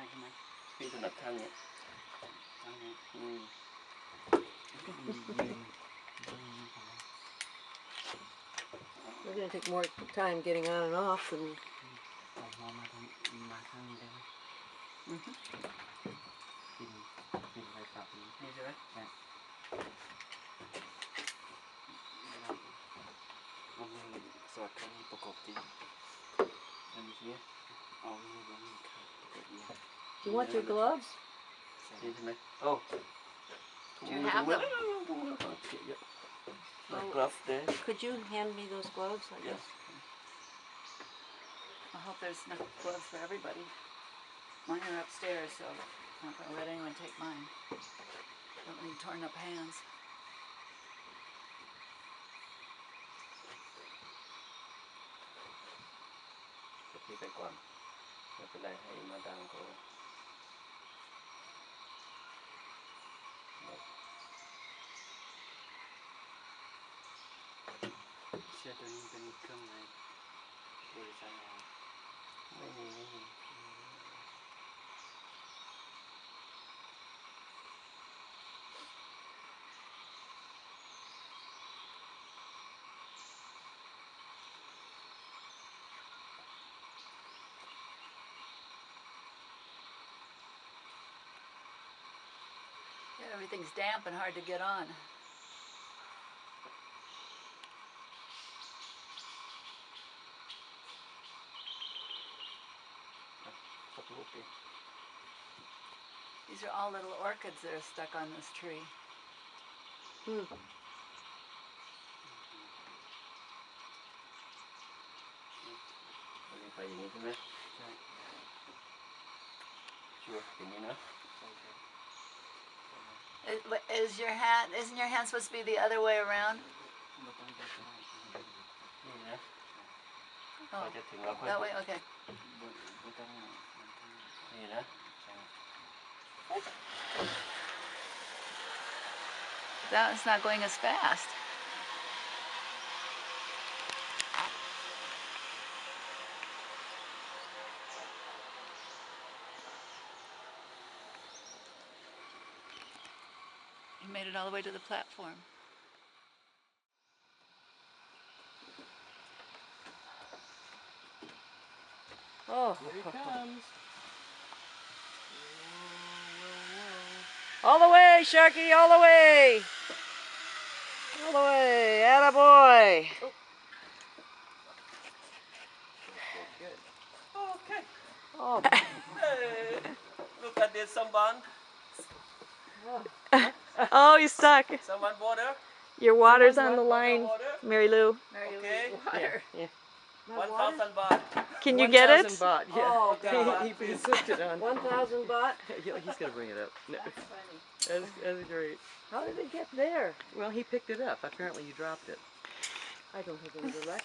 ใช่ไหม พี่ถนัดข้างนี้ ข้างนี้ We're going to take more time getting on and off than... เอาหัวมาข้างนี้ได้ไหมกินไปปรับนี้ใช่ไหมเอามือสอดข้างนี้ประกบดีอันนี้เอามือลงข้างประกบนี้ Do you want your gloves? นี่ใช่ไหมโอ้ Do you have them? Gloves there. Could you hand me those gloves? I guess. I hope there's enough gloves for everybody. Mine are upstairs, so I'm not going to let anyone take mine. Don't need torn up hands. พี่ไปก่อนไม่เป็นไรให้มาดามเขาเชือกตัวนี้เป็นเครื่องในบริษัทเราไม่มีYeah, everything's damp and hard to get on. These are all little orchids that are stuck on this tree. Hmm. ไปอย่างนี้ใช่ไหมใช่ชัวร์อย่างนี้นะ Isn't your hand supposed to be the other way around? นี่นะ Oh, พอจะถึงแล้วค่อย that way, okay. นี่นะ That's not going as fast. You made it all the way to the platform. Oh, Here he comes. all the way, Sharky, all the way. All the way, attaboy. Okay. Oh, Hey, look at this, someone. Oh, you stuck. Someone water. Your water's on the Water, line, water. Mary Lou. Mary Okay. Lou's water. yeah. 1,000 baht. Can you get it? 1,000 baht, yeah. Oh, God. he puts it on. 1,000 baht? He's gonna bring it up. No, That's funny. that's great. How did it get there? Well, he picked it up. Apparently, you dropped it. I don't have any direct.